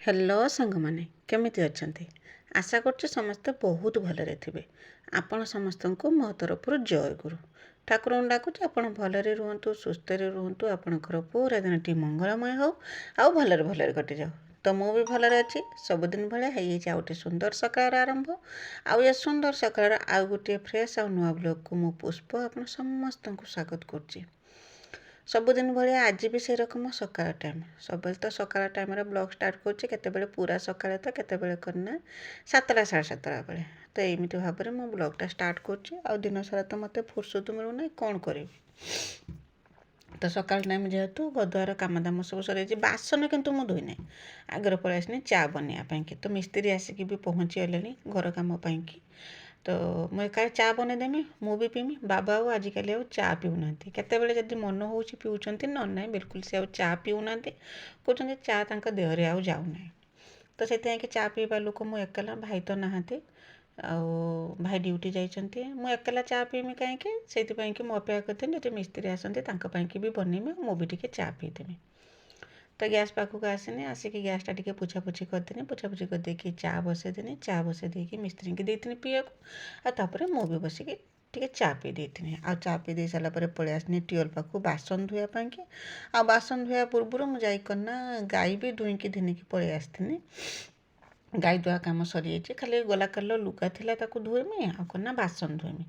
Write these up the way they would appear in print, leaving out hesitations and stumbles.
Hello सांग माने केमिति अछंती। आशा करछि समस्ते बहुत भलरे थिबे। आपण समस्तंको मो तरफरु जय गुरु। ठाकुरन डाकुछि आपण भलरे रुहंतु, सुस्थरे रुहंतु, आपणकर पूरा दिनटी मंगलमय हो आउ भलरे भलरे कटि जाऊ। तो मु भी भलरे अछि। सबुदिन भले हेइ जा गोटे सुंदर सकाळ आरंभ आउ ए सुंदर सकाळ आउ गोटे फ्रेश आउ नुआ ब्लॉग को मु पुष्प आपण समस्तंको स्वागत करछि। सबुदिन भाया आज भी से रकम सकाळ टाइम सब तो सकाळ टाइम ब्लॉग स्टार्ट करते पूरा सकाଳେ तो केतेबेले करना 7टा 7:30 बेले तो एमती भाव में मो ब्लॉगटा स्टार्ट कर दिन सारा तो मत फुर्सत मिलूना कौन करी। तो सकाळ टाइम जेहेतु गदुआर काम दाम सब सर बासन किंतु मु धोई ना आगर पलि आसनी चा बनवाई तो मिस्त्री आसिक भी पहुँची गले घर कम कि तो मुझे एका चा बनईदेमी मु भी पीमी। बाबा आजिकल आउ चा पीऊना केतेबेले जदि मन हो पीउछंती न ना बिल्कुल से चा पीऊना कहते चा तांका देहरे आउ जाऊना। तो से चा पीवा लोक मु एकला भाई तो नहांती भाई ड्यूटी जाइछंती मु एकला चा पीमी कहीं से मु अपेक्षा करते जो मिस्त्री आसती भी बनईमी मु भी टिके चा पीदेमी। तो गैस पाखक आसनी आसिक गैसटा टी पोछापोछि करदेनी पोछापोछि करदेकी चा बसईदेनी चा बसई देकी मिस्त्री की देती पीवा आपर मु भी बसिक टे चा पी देती आ चा पी दे सारापर पलि आसनी ट्यूबवेल पाखक बासन धोवाई कि आ बासन धोवा पूर्व मुझे गाई भी दुईकी धिनिकी पलि आसनी। गाई धुआ कम सरी खाली गला काल लुगा थिला ताकू धोएमी आ करना बासन धोएमी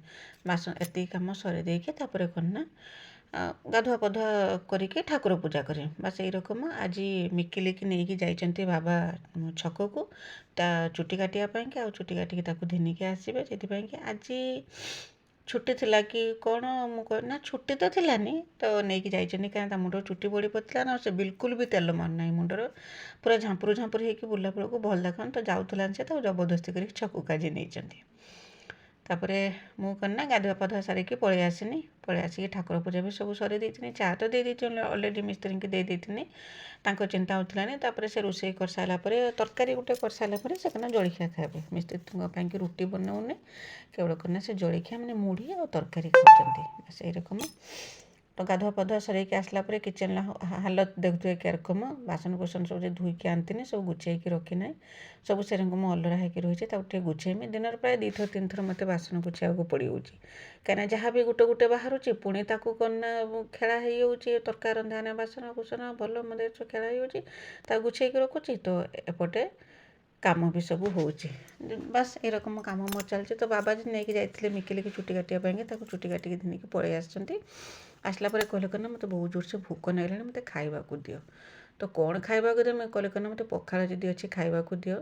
बासन एति कम सरी देकी तापर करना गाधुआ पधुआ करके ठाकुर पूजा करें बस यही रकम। आज मिकिली की नहीं जाइछंती बाबा छक को ता चुटी काटियापाई कि चुटी काटिकी ताकू धिनिकी आसबे से आज छुट्टी थिला कि कौन ना छुट्टी तो थिलानी तो नहीं जाइछंती कहीं मुंडर चुट्टी बड़ी पड़ता ना से बिल्कुल भी तेल मारना मुंडर पूरा झांपुर झांपुर होकर बुला बेलू भल देखा तो जाऊला से तो जबरदस्ती कर छकू काजी नहीं तापरे मु करना गाधुआ पाधुआ सारिकी पलि आसनी पलि आसिक ठाकुर पूजा भी सब सरी देती चा तो दे देती अलरेडी मिस्त्री की दे देती चिंता होता तापर से रोषे कर सारापर तरकारी गोटे कर सारापर से कहना जलखिया खाए मिस्त्री रुटी बनाऊनी केवल करना से जलखिया मैंने मुढ़ी और तरकारी खाते से रकम। तो गाधुआ पाधुआ सरेकी आसला किचेन हालत देखुए क्या रकम बासन कुसन सब धोईकी आनती सब गुछेकी रखी ना सब से रकम अलरा होकर रही गुछेमी दिन प्राय 2 थर 3 थर मत बासन गुछा पड़ जाऊँगी कहीं जहाँ भी गोटे गोटे बाहर पुणी ताकू करना खेला हो तरकारी रंधाना बासन कुसन भल मद खेला गुछेकी रखुची तो एपटे काम भी सब हो बस ये रकम काम मोर चलती। तो बाबा जी नहीं जाते मिकिली की चुटी काटियापाई चुटी काटिकी धिनिकी पलि आसला कहले करना मत बहुत जोर से भोक लगे मत खावा दियो तो कौन खावा देमी कहले करना मत पखाड़ जदि अच्छी खावा दियो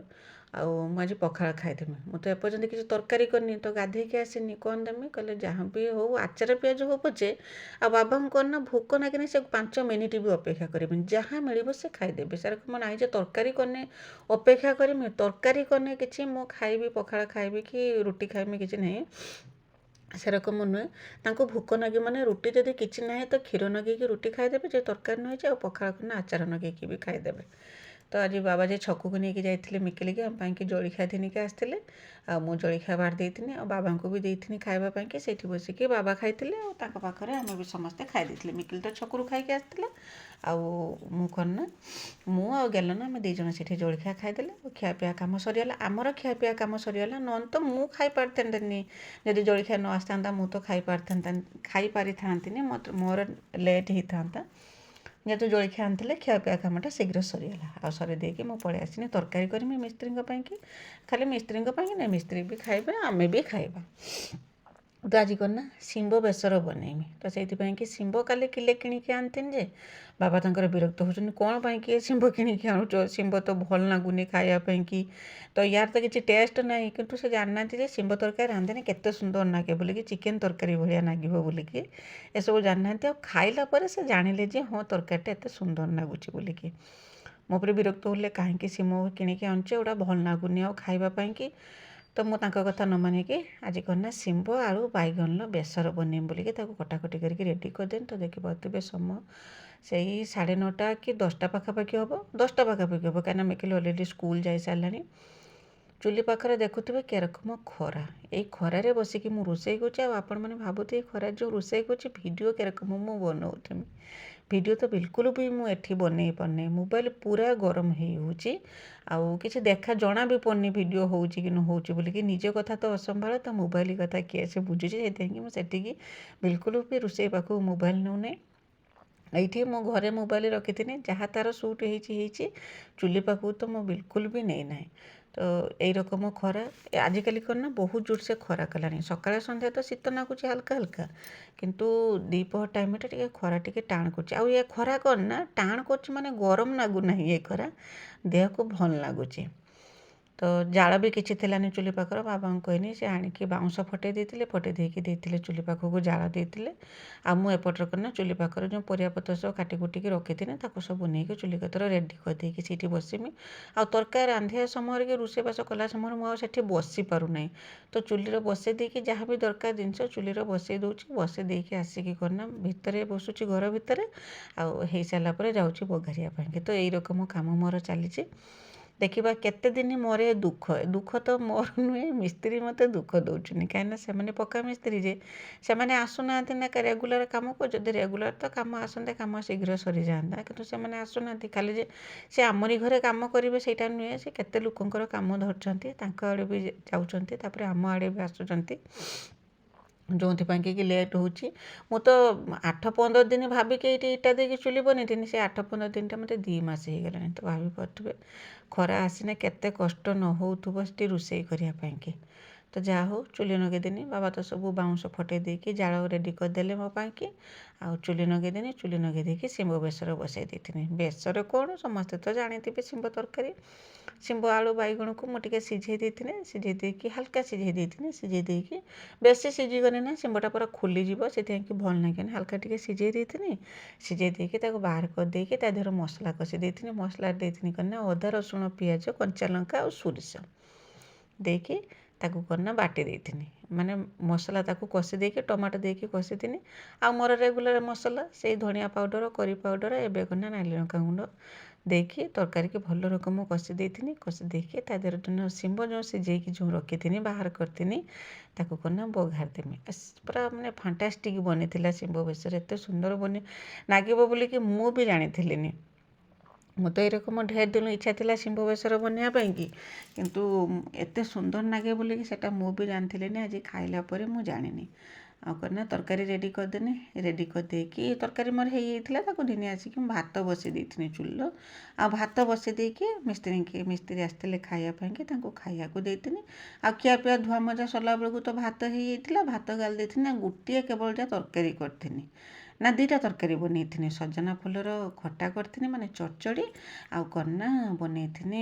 आज पखाड़ खाईदेमी मुझे एपर्तंत किसी तरकारी करनी तो गाधेकी आसनी कौन देमी कहले जहाँ भी हो आचार पिज हो पचे आ बाबा करना भोक नागिनी से 5 मिनिट भी अपेक्षा करें जहाँ मिल से खाईदेवी सर कम ना तरकारी करने अपेक्षा करमी तरकारी करने कि मु खाइबी पखाड़ खाइबी कि रुटी खाइबी किसी नहीं से रकम नुहे भोक नगे मैंने रुटी जदि किसी ना तो क्षीर नगेकी रुटी खाईदेवे जो तरकारी नुहे आ पखाड़ करना आचार नगेकी भी खाईदेवे। तो आज बाबा जी छक को लेकिन जाइए मिकिली की आम जलखिया धिनिकी आसते मु जलखिया बाहर देती बाबा को भी देती खावाई कि से बसिक बाबा खाई पाखे आम भी समस्ते खाई मिकिली तो छकरू खाई आसते आना मु आ गेलन आम 2 जन से जलखिया खाईदे खियापिया कम सरीगला आमर खियापिया कम सरीगला नन तो मु खाई पारती जदि जलखिया न आसता मु तो खाई पारि था मोर लेट होता जेहेतु जलखिया आनी खियापिया कामटा शीघ्र सरीगला आ सरी देकी मु पलि आसनी तरकारी करमी मिस्त्री कि खाली मिस्त्री ना मिस्त्री भी खाइबे आमे भी खाइबा। तो आज करना शिंब बेसर बनईमी तो से शिंब काली किले किणिकी आनतीन जे बाबा तंकर विरक्त होचन कौन पाई किए शिंब किणिकी आणुच शिंब तो भल लगुनि खाइबापी कि तो यार तो किसी टेस्ट ना किंतु से जानना शिंब तरकारी रांधेने केते सुंदर नागे बोलिकी चिकेन तरकारी भाया नागिबो बोलिकी एसबू जानना खाइला से जानिले जे हाँ तरकारीटा एते सुंदर नागुची बोलिकी मो पर विरक्त होले कहीं शिंब किणिकी आनुचे एटा भल लगुनि आ खाइबापी कि तो मु तांका कथा न मानिकी आज करना शिंब आलू बैगन बेसर बनईम बोलिकी कटाकटी करके रेडी करदेन तो देखी पाते समय से 9:30 कि 10टा पाखापाखि हम 10टा पाखापाखि हम कहीं मिकिली अलरेडी स्कूल जा सारा चुली पाखे देखुवे क्या रकम खरा ये खरारे बसिकी मु रोषे करुँच आपण मैंने भावुथे खरा जो रोषे करुँच भिडियो क्या रकम मु बनाऊथी ଭିଡ଼ିଓ ତ ବିଲକୁଲ ବି ମୁଁ ଏଠି ବନେଇ ପାରୁନି। ମୋବାଇଲ ପୁରା ଗରମ ହେଇଯାଉଛି ଆଉ କିଛି ଦେଖା ଜଣା ବି ପଡ଼ୁନି ଭିଡ଼ିଓ ହେଉଛି କି ନ ହେଉଛି ବୋଲିକି। ନିଜ କଥା ତ ଅସମ୍ଭାଳ, ତ ମୋବାଇଲ କଥା କିଏ ସେ ବୁଝୁଛି। ସେଥିପାଇଁକି ମୁଁ ସେଠିକି ବିଲକୁଲ ବି ରୋଷେଇ ପାଖକୁ ମୋବାଇଲ ନେଉନି। ଏଇଠି ମୁଁ ଘରେ ମୋବାଇଲ ରଖିଥିଲି, ଯାହା ତା'ର ସୁଟ୍ ହେଇଛି। ଚୁଲି ପାଖକୁ ତ ମୁଁ ବିଲକୁଲ ବି ନେଇନାହିଁ। ତ ଏଇ ରକମ ଖରା ଆଜିକାଲି କ'ଣ ନା ବହୁତ ଜୋରସେ ଖରା କଲାଣି। ସକାଳେ ସନ୍ଧ୍ୟା ତ ଶୀତ ଲାଗୁଛି ହାଲକା ହାଲକା, କିନ୍ତୁ ଦ୍ୱିପହର ଟାଇମ୍ରେ ଟିକେ ଖରା ଟିକେ ଟାଣ କରୁଛି। ଆଉ ଏ ଖରା କ'ଣ ନା ଟାଣ କରୁଛି ମାନେ ଗରମ ଲାଗୁନାହିଁ, ଏ ଖରା ଦେହକୁ ଭଲ ଲାଗୁଛି। ତ ଜାଳ ବି କିଛି ଥିଲାନି ଚୁଲି ପାଖରେ। ବାବାଙ୍କୁ କହିନି, ସେ ଆଣିକି ବାଉଁଶ ଫଟେଇ ଦେଇଥିଲେ ଚୁଲି ପାଖକୁ ଜାଳ ଦେଇଥିଲେ। ଆଉ ମୁଁ ଏପଟରେ କ'ଣ ନା ଚୁଲି ପାଖରେ ଯେଉଁ ପରିବାପତ୍ର ସବୁ କାଟି କୁଟିକି ରଖିଥିଲି ତାକୁ ସବୁ ନେଇକି ଚୁଲି କତିରେ ରେଡ଼ି କରିଦେଇକି ସେଇଠି ବସିମି। ଆଉ ତରକାରୀ ରାନ୍ଧିବା ସମୟରେ କି ରୋଷେଇବାସ କଲା ସମୟରେ ମୁଁ ଆଉ ସେଠି ବସି ପାରୁନାହିଁ। ତ ଚୁଲିରେ ବସେଇ ଦେଇକି ଯାହା ବି ଦରକାର ଜିନିଷ ଚୁଲିରେ ବସେଇ ଦେଉଛି। ବସେଇ ଦେଇକି ଆସିକି କ'ଣ ନା ଭିତରେ ବସୁଛି, ଘର ଭିତରେ। ଆଉ ହେଇସାରିଲା ପରେ ଯାଉଛି ବଘାରିବା ପାଇଁକି। ତ ଏଇ ରକମ କାମ ମୋର ଚାଲିଛି। ଦେଖିବା କେତେ ଦିନ ମୋର ଏ ଦୁଃଖ ତ ମୋର ନୁହେଁ, ମିସ୍ତ୍ରୀ ମୋତେ ଦୁଃଖ ଦେଉଛନ୍ତି। କାହିଁକିନା ସେମାନେ ପକ୍କା ମିସ୍ତ୍ରୀ ଯେ, ସେମାନେ ଆସୁନାହାନ୍ତି ନା ରେଗୁଲାର କାମକୁ। ଯଦି ରେଗୁଲାର ତ କାମ ଆସନ୍ତେ, କାମ ଶୀଘ୍ର ସରିଯାଆନ୍ତା। କିନ୍ତୁ ସେମାନେ ଆସୁନାହାନ୍ତି। ଖାଲି ଯେ ସେ ଆମରି ଘରେ କାମ କରିବେ ସେଇଟା ନୁହେଁ, ସେ କେତେ ଲୋକଙ୍କର କାମ ଧରିଛନ୍ତି, ତାଙ୍କ ଆଡ଼େ ବି ଯାଉଛନ୍ତି, ତାପରେ ଆମ ଆଡ଼େ ବି ଆସୁଛନ୍ତି। ଯେଉଁଥିପାଇଁକି ଲେଟ୍ ହେଉଛି। ମୁଁ ତ 8-15 ଦିନ ଭାବିକି ଏଇଠି ଇଟା ଦେଇକି ଚୁଲି ବନେଇଥିଲି, ସେ 8-15 ଦିନଟା ମୋତେ 2 ମାସ ହେଇଗଲାଣି। ତ ଭାବିପାରୁଥିବେ ଖରା ଆସିନେ କେତେ କଷ୍ଟ ନ ହେଉଥିବ ସେଠି ରୋଷେଇ କରିବା ପାଇଁକି। ତ ଯାହା ହଉ ଚୁଲି ଲଗେଇଦେନି। ବାବା ତ ସବୁ ବାଉଁଶ ଫଟେଇ ଦେଇକି ଜାଳ ରେଡ଼ି କରିଦେଲେ ମୋ ପାଇଁକି। ଆଉ ଚୁଲି ଲଗେଇଦେନି। ଚୁଲି ଲଗେଇ ଦେଇକି ଶିମ୍ବ ବେସର ବସେଇ ଦେଇଥିଲି। ବେସର କ'ଣ ସମସ୍ତେ ତ ଜାଣିଥିବେ, ଶିମ୍ବ ତରକାରୀ। ଶିମ୍ବ ଆଳୁ ବାଇଗଣକୁ ମୁଁ ଟିକେ ସିଝେଇ ଦେଇଥିଲି। ସିଝେଇ ଦେଇକି ହାଲକା ସିଝେଇ ଦେଇଥିଲି। ସିଝେଇ ଦେଇକି ବେଶୀ ସିଝିଗଲେ ନା ଶିମ୍ବଟା ପୁରା ଖୋଲିଯିବ, ସେଥିପାଇଁକି ଭଲ ଲାଗେନି। ହାଲକା ଟିକେ ସିଝେଇ ଦେଇଥିଲି। ସିଝେଇ ଦେଇକି ତାକୁ ବାହାର କରିଦେଇକି ତା ଦେହରେ ମସଲା କଷି ଦେଇଥିଲି। ମସଲା ଦେଇଥିଲି କ'ଣ ନା ଅଦା ରସୁଣ ପିଆଜ କଞ୍ଚା ଲଙ୍କା ଆଉ ସୋରିଷ ଦେଇକି ତାକୁ କ'ଣ ନା ବାଟି ଦେଇଥିଲି। ମାନେ ମସଲା ତାକୁ କଷି ଦେଇକି ଟମାଟୋ ଦେଇକି କଷିଥିଲି। ଆଉ ମୋର ରେଗୁଲାର ମସଲା ସେଇ ଧନିଆ ପାଉଡ଼ର, କରି ପାଉଡ଼ର, ଏବେ କ'ଣ ନା ନାଲି ଲଙ୍କା ଗୁଣ୍ଡ ଦେଇକି ତରକାରୀକି ଭଲ ରକମ କଷି ଦେଇଥିଲି। କଷି ଦେଇକି ତା ଦେହରେ ଶିମ୍ବ ଯେଉଁ ସିଝେଇକି ଯେଉଁ ରଖିଥିଲି ବାହାର କରିଥିଲି, ତାକୁ କ'ଣ ନା ବଘାରିଦେମି। ପୁରା ମାନେ ଫାଣ୍ଟାଷ୍ଟିକ୍ ବନିଥିଲା ଶିମ୍ବ ବେସର। ଏତେ ସୁନ୍ଦର ଲାଗିବ ବୋଲିକି ମୁଁ ବି ଜାଣିଥିଲିନି। ମୁଁ ତ ଏରକମ ଢେର ଦିନ ଇଚ୍ଛା ଥିଲା ଶିମ୍ବ ବେସର ବନେଇବା ପାଇଁକି, କିନ୍ତୁ ଏତେ ସୁନ୍ଦର ଲାଗେ ବୋଲିକି ସେଟା ମୁଁ ବି ଜାଣିଥିଲିନି। ଆଜି ଖାଇଲା ପରେ ମୁଁ ଜାଣିନି। ଆଉ କ'ଣ ନା ତରକାରୀ ରେଡ଼ି କରିଦେନି। ରେଡ଼ି କରିଦେଇକି ତରକାରୀ ମୋର ହେଇଯାଇଥିଲା, ତାକୁ ଦିନେ ଆସିକି ମୁଁ ଭାତ ବସେଇ ଦେଇଥିଲି ଚୁଲିର। ଆଉ ଭାତ ବସେଇ ଦେଇକି ମିସ୍ତ୍ରୀ ଆସିଥିଲେ ଖାଇବା ପାଇଁକି, ତାଙ୍କୁ ଖାଇବାକୁ ଦେଇଥିଲି। ଆଉ ଖିଆପିଆ ଧୁଆ ମଜା ସରିଲା ବେଳକୁ ତ ଭାତ ହେଇଯାଇଥିଲା। ଭାତ ଗାଳି ଦେଇଥିଲି ନା ଗୋଟିଏ କେବଳ ଯା ତରକାରୀ କରିଥିଲି, ନା 2ଟା ତରକାରୀ ବନେଇଥିଲି। ସଜନା ଫୁଲର ଖଟା କରିଥିଲି, ମାନେ ଚଡ଼ଚଡ଼ି। ଆଉ କ'ଣ ନା ବନେଇଥିଲି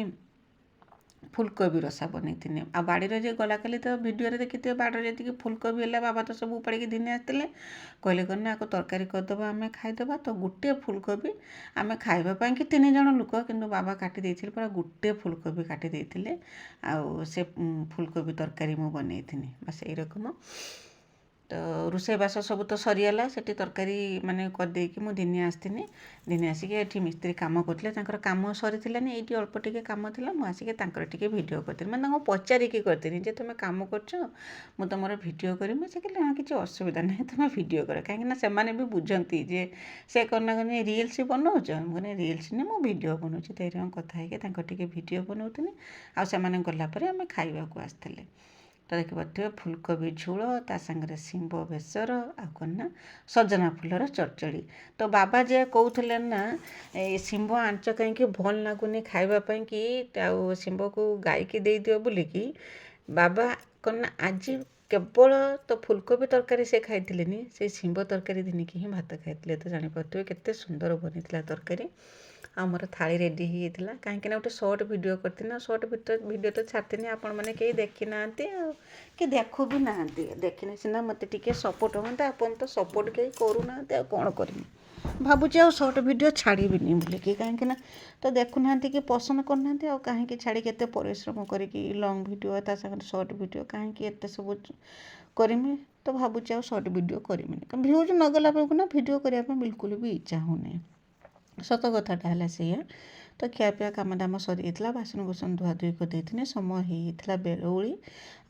ଫୁଲକୋବି ରସା ବନେଇଥିଲି। ଆଉ ବାଡ଼ିରେ ଯେ ଗଲାକାଲି ତ ଭିଡ଼ିଓରେ ଦେଖିଥିବେ, ବାଡ଼ିରେ ଯେତିକି ଫୁଲକୋବି ହେଲା ବାବା ତ ସବୁ ଉପାଡ଼ିକି ଦିନେ ଆସିଥିଲେ। କହିଲେ କ'ଣ ନା ଆକୁ ତରକାରୀ କରିଦେବା, ଆମେ ଖାଇଦେବା। ତ ଗୋଟିଏ ଫୁଲକୋବି ଆମେ ଖାଇବା ପାଇଁକି 3 ଜଣ ଲୋକ, କିନ୍ତୁ ବାବା କାଟି ଦେଇଥିଲେ ପୁରା ଗୋଟିଏ ଫୁଲକୋବି କାଟି ଦେଇଥିଲେ। ଆଉ ସେ ଫୁଲକୋବି ତରକାରୀ ମୁଁ ବନେଇଥିଲି। ବାସ୍ ଏଇ ରକମ। ତ ରୋଷେଇବାସ ସବୁ ତ ସରିଗଲା। ସେଠି ତରକାରୀ ମାନେ କରିଦେଇକି ମୁଁ ଦିନେ ଆସିଥିଲି। ଦିନେ ଆସିକି ଏଠି ମିସ୍ତ୍ରୀ କାମ କରୁଥିଲେ, ତାଙ୍କର କାମ ସରିଥିଲାନି। ଏଇଠି ଅଳ୍ପ ଟିକେ କାମ ଥିଲା। ମୁଁ ଆସିକି ତାଙ୍କର ଟିକେ ଭିଡ଼ିଓ କରିଥିଲି। ମାନେ ତାଙ୍କୁ ପଚାରିକି କରିଥିଲି ଯେ ତୁମେ କାମ କରୁଛ, ମୁଁ ତୁମର ଭିଡ଼ିଓ କରିବି। ସେ କହିଲେ ହଁ କିଛି ଅସୁବିଧା ନାହିଁ, ତୁମେ ଭିଡ଼ିଓ କର। କାହିଁକିନା ସେମାନେ ବି ବୁଝନ୍ତି ଯେ ସେ କ'ଣ ନା ରିଲ୍ସ ବନାଉଛ। ମୁଁ କହିଲି ରିଲ୍ସ ନୁହେଁ, ମୁଁ ଭିଡ଼ିଓ ବନାଉଛି। ତ ଏଇରକମ କଥା ହେଇକି ତାଙ୍କର ଟିକେ ଭିଡ଼ିଓ ବନାଉଥିଲି। ଆଉ ସେମାନେ ଗଲା ପରେ ଆମେ ଖାଇବାକୁ ଆସିଥିଲେ। ତ ଦେଖିପାରୁଥିବେ ଫୁଲକୋବି ଝୋଳ, ତା ସାଙ୍ଗରେ ଶିମ୍ବ ବେସର, ଆଉ କ'ଣ ନା ସଜନା ଫୁଲର ଚଡ଼ଚଡ଼ି। ତ ବାବା ଯେ କହୁଥିଲେ ନା ଏ ଶିମ୍ବ ଆଞ୍ଚ କାହିଁକି ଭଲ ଲାଗୁନି ଖାଇବା ପାଇଁକି, ଆଉ ଶିମ୍ବକୁ ଗାଈକି ଦେଇଦିଅ ବୋଲିକି, ବାବା କ'ଣ ନା ଆଜି କେବଳ ତ ଫୁଲକୋବି ତରକାରୀ ସେ ଖାଇଥିଲେନି, ସେ ଶିମ୍ବ ତରକାରୀ ଦିନିକି ହିଁ ଭାତ ଖାଇଥିଲେ। ତ ଜାଣିପାରୁଥିବେ କେତେ ସୁନ୍ଦର ବନିଥିଲା ତରକାରୀ। ଆଉ ମୋର ଥାଳି ରେଡ଼ି ହେଇଯାଇଥିଲା। କାହିଁକିନା ଗୋଟେ ସର୍ଟ ଭିଡ଼ିଓ କରିଥିଲି ନା, ସର୍ଟ ଭିଡ଼ିଓ ତ ଛାଡ଼ିଥିଲି, ଆପଣମାନେ କେହି ଦେଖିନାହାନ୍ତି ଆଉ କି ଦେଖୁ ବି ନାହାନ୍ତି। ଦେଖିଲେ ସିନା ମୋତେ ଟିକେ ସପୋର୍ଟ ହୁଅନ୍ତା। ଆପଣ ତ ସପୋର୍ଟ କେହି କରୁନାହାନ୍ତି, ଆଉ କ'ଣ କରିବି। ଭାବୁଛି ଆଉ ସର୍ଟ ଭିଡ଼ିଓ ଛାଡ଼ିବିନି ବୋଲିକି। କାହିଁକିନା ତ ଦେଖୁନାହାନ୍ତି କି ପସନ୍ଦ କରୁନାହାନ୍ତି, ଆଉ କାହିଁକି ଛାଡ଼ିକି ଏତେ ପରିଶ୍ରମ କରିକି ଲଙ୍ଗ୍ ଭିଡ଼ିଓ ତା ସାଙ୍ଗରେ ସର୍ଟ ଭିଡ଼ିଓ କାହିଁକି ଏତେ ସବୁ କରିମି। ତ ଭାବୁଛି ଆଉ ସର୍ଟ ଭିଡ଼ିଓ କରିବିନି। ଭ୍ୟୁଜ୍ ନଗଲା ବେଳକୁ ନା ଭିଡ଼ିଓ କରିବା ପାଇଁ ବିଲକୁଲ ବି ଇଚ୍ଛା ହେଉନି। ସତ କଥାଟା ହେଲା ସେଇଆ। ତ ଖିଆପିଆ କାମ ଦାମ ସରିଯାଇଥିଲା। ବାସନ କୁସନ ଧୁଆଧୁଇ କରିଦେଇଥିଲି। ସମୟ ହେଇଯାଇଥିଲା ବେଳଉଳି।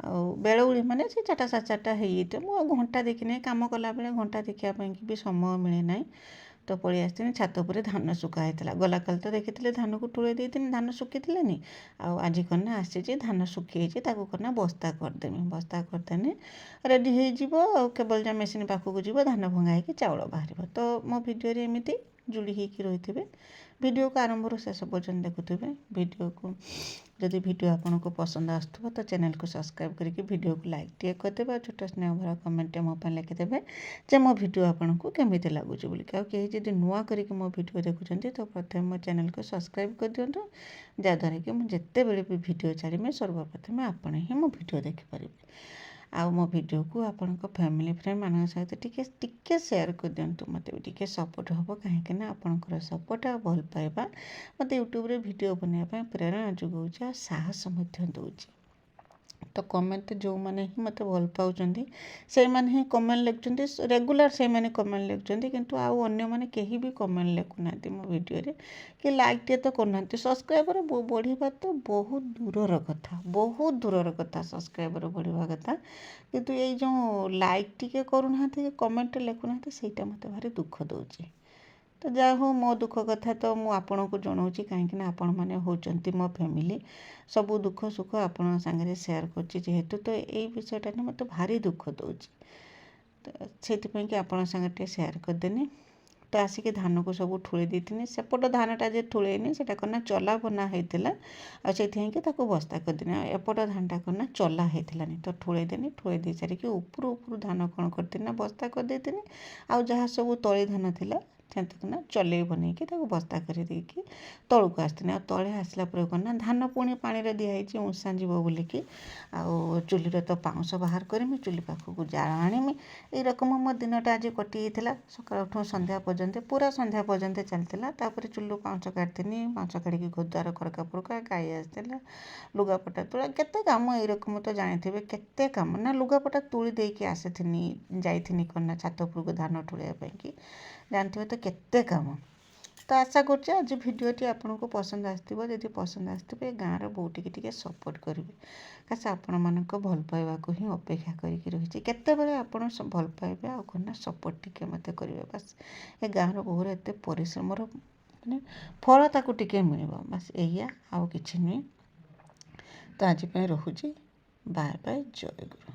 ଆଉ ବେଳଉଳି ମାନେ ସେ 4ଟା 4:30 ହେଇଯାଇଥିବ। ମୁଁ ଆଉ ଘଣ୍ଟା ଦେଖିନାହିଁ। କାମ କଲାବେଳେ ଘଣ୍ଟା ଦେଖିବା ପାଇଁକି ବି ସମୟ ମିଳେ ନାହିଁ। ତ ପଳେଇ ଆସିଥିଲି ଛାତ ଉପରେ ଧାନ ଶୁଖା ହେଇଥିଲା। ଗଲା କାଲି ତ ଦେଖିଥିଲେ ଧାନକୁ ତୁଳେଇ ଦେଇଥିଲି, ଧାନ ଶୁଖିଥିଲାନି। ଆଉ ଆଜି କନା ଆସିଛି ଧାନ ଶୁଖିଯାଇଛି, ତାକୁ କନା ବସ୍ତା କରିଦେମି। ବସ୍ତା କରିଦେନେ ରେଡ଼ି ହେଇଯିବ। ଆଉ କେବଳ ଯା ମେସିନ୍ ପାଖକୁ ଯିବ, ଧାନ ଭଙ୍ଗା ହେଇକି ଚାଉଳ ବାହାରିବ। ତ ମୋ ଭିଡ଼ିଓରେ ଏମିତି ଯୋଡ଼ି ହେଇକି ରହିଥିବେ। ଭିଡ଼ିଓକୁ ଆରମ୍ଭରୁ ଶେଷ ପର୍ଯ୍ୟନ୍ତ ଦେଖୁଥିବେ। ଯଦି ଭିଡ଼ିଓ ଆପଣଙ୍କୁ ପସନ୍ଦ ଆସୁଥିବ ତ ଚ୍ୟାନେଲକୁ ସବସ୍କ୍ରାଇବ୍ କରିକି ଭିଡ଼ିଓକୁ ଲାଇକ୍ ଟିକେ କରିଦେବେ। ଆଉ ଛୋଟ ସ୍ନେହ ଭରା କମେଣ୍ଟଟେ ମୋ ପାଇଁ ଲେଖିଦେବେ ଯେ ମୋ ଭିଡ଼ିଓ ଆପଣଙ୍କୁ କେମିତି ଲାଗୁଛି ବୋଲିକି। ଆଉ କେହି ଯଦି ନୂଆ କରିକି ମୋ ଭିଡ଼ିଓ ଦେଖୁଛନ୍ତି ତ ପ୍ରଥମେ ମୋ ଚ୍ୟାନେଲକୁ ସବସ୍କ୍ରାଇବ୍ କରିଦିଅନ୍ତୁ, ଯାହାଦ୍ୱାରା କି ମୁଁ ଯେତେବେଳେ ବି ଭିଡ଼ିଓ ଛାଡ଼ିମି ସର୍ବପ୍ରଥମେ ଆପଣ ହିଁ ମୋ ଭିଡ଼ିଓ ଦେଖିପାରିବେ। ଆଉ ମୋ ଭିଡ଼ିଓକୁ ଆପଣଙ୍କ ଫ୍ୟାମିଲି ଫ୍ରେଣ୍ଡମାନଙ୍କ ସହିତ ଟିକେ ସେୟାର କରିଦିଅନ୍ତୁ। ମୋତେ ବି ଟିକେ ସପୋର୍ଟ ହେବ, କାହିଁକିନା ଆପଣଙ୍କର ସପୋର୍ଟ ଆଉ ଭଲ ପାଇବା ମୋତେ ୟୁଟ୍ୟୁବରେ ଭିଡ଼ିଓ ବନେଇବା ପାଇଁ ପ୍ରେରଣା ଯୋଗାଉଛି ଆଉ ସାହସ ମଧ୍ୟ ଦେଉଛି। ତ କମେଣ୍ଟ ଯେଉଁମାନେ ହିଁ ମୋତେ ଭଲ ପାଉଛନ୍ତି ସେଇମାନେ ହିଁ କମେଣ୍ଟ ଲେଖୁଛନ୍ତି, ରେଗୁଲାର ସେଇମାନେ କମେଣ୍ଟ ଲେଖୁଛନ୍ତି। କିନ୍ତୁ ଆଉ ଅନ୍ୟମାନେ କେହି ବି କମେଣ୍ଟ ଲେଖୁନାହାନ୍ତି ମୋ ଭିଡ଼ିଓରେ, କି ଲାଇକ୍ ଟିକେ ତ କରୁନାହାନ୍ତି। ସବସ୍କ୍ରାଇବର ବଢ଼ିବା ତ ବହୁତ ଦୂରର କଥା, ବହୁତ ଦୂରର କଥା ସବସ୍କ୍ରାଇବର ବଢ଼ିବା କଥା। କିନ୍ତୁ ଏଇ ଯେଉଁ ଲାଇକ୍ ଟିକେ କରୁନାହାନ୍ତି, କମେଣ୍ଟ ଲେଖୁନାହାନ୍ତି, ସେଇଟା ମୋତେ ଭାରି ଦୁଃଖ ଦେଉଛି। ତ ଯାହା ହଉ, ମୋ ଦୁଃଖ କଥା ତ ମୁଁ ଆପଣଙ୍କୁ ଜଣାଉଛି, କାହିଁକିନା ଆପଣମାନେ ହେଉଛନ୍ତି ମୋ ଫ୍ୟାମିଲି। ସବୁ ଦୁଃଖ ସୁଖ ଆପଣଙ୍କ ସାଙ୍ଗରେ ସେୟାର କରୁଛି ଯେହେତୁ, ତ ଏଇ ବିଷୟଟା ନେଇ ମୋତେ ଭାରି ଦୁଃଖ ଦେଉଛି। ତ ସେଥିପାଇଁକି ଆପଣଙ୍କ ସାଙ୍ଗରେ ଟିକେ ସେୟାର କରିଦେନି। ତ ଆସିକି ଧାନକୁ ସବୁ ଠୁଳେଇ ଦେଇଥିଲି। ସେପଟ ଧାନଟା ଯେ ଠୁଳେଇନି ସେଟା କନା ଚଲା ବନା ହେଇଥିଲା, ଆଉ ସେଥିପାଇଁକି ତାକୁ ବସ୍ତା କରିଦେନି। ଆଉ ଏପଟ ଧାନଟା କନା ଚଲା ହେଇଥିଲାନି, ତ ଠୁଳେଇ ଦେନି। ଠୁଳେଇ ଦେଇ ସାରିକି ଉପରୁ ଧାନ କ'ଣ କରିଥିଲି ନା ବସ୍ତା କରିଦେଇଥିଲି। ଆଉ ଯାହା ସବୁ ତଳି ଧାନ ଥିଲା ସେତିକିନା ଚଲେଇ ବନେଇକି ତାକୁ ବସ୍ତା କରିଦେଇକି ତଳକୁ ଆସିଥିଲି। ଆଉ ତଳେ ଆସିଲା ପରେ କ'ଣ ନା ଧାନ ପୁଣି ପାଣିରେ ଦିଆହେଇଛି ଉଁଷା ଯିବ ବୋଲିକି। ଆଉ ଚୁଲିରେ ତ ପାଉଁଶ ବାହାର କରିମି, ଚୁଲି ପାଖକୁ ଜାଳ ଆଣିମି। ଏଇରକମ ମୋ ଦିନଟା ଆଜି କଟିଯାଇଥିଲା। ସକାଳ ଉଠୁ ସନ୍ଧ୍ୟା ପର୍ଯ୍ୟନ୍ତ, ପୁରା ସନ୍ଧ୍ୟା ପର୍ଯ୍ୟନ୍ତ ଚାଲିଥିଲା। ତାପରେ ଚୁଲିରୁ ପାଉଁଶ କାଢ଼ିଥିଲି, ପାଉଁଶ କାଢ଼ିକି ଘରଦ୍ୱାର ଖରକା ଫୁରକା, ଗାଈ ଆସିଥିଲା, ଲୁଗାପଟା ତୋଳା, କେତେ କାମ। ଏଇରକମ ତ ଜାଣିଥିବେ କେତେ କାମ ନା। ଲୁଗାପଟା ତୁଳି ଦେଇକି ଆସିଥିନି, ଯାଇଥିନି କ'ଣ ନା ଛାତ ଉପରକୁ ଧାନ ଠୁଳେଇବା ପାଇଁକି। ଜାଣିଥିବେ ତ କେତେ କାମ। ତ ଆଶା କରୁଛି ଆଜି ଭିଡ଼ିଓଟି ଆପଣଙ୍କୁ ପସନ୍ଦ ଆସିଥିବ। ଯଦି ପସନ୍ଦ ଆସିଥିବ ଏ ଗାଁର ବୋଉଟିକି ଟିକେ ସପୋର୍ଟ କରିବେ। କାଶ ଆପଣମାନଙ୍କ ଭଲ ପାଇବାକୁ ହିଁ ଅପେକ୍ଷା କରିକି ରହିଛି। କେତେବେଳେ ଆପଣ ଭଲ ପାଇବେ ଆଉ କ'ଣ ନା ସପୋର୍ଟ ଟିକେ ମୋତେ କରିବେ। ବାସ୍ ଏ ଗାଁର ବୋଉର ଏତେ ପରିଶ୍ରମର ମାନେ ଫଳ ତାକୁ ଟିକେ ମିଳିବ, ବାସ୍ ଏଇଆ, ଆଉ କିଛି ନୁହେଁ। ତ ଆଜି ପାଇଁ ରହୁଛି। ବାଏ ବାଏ, ଜୟ ଗୁରୁ।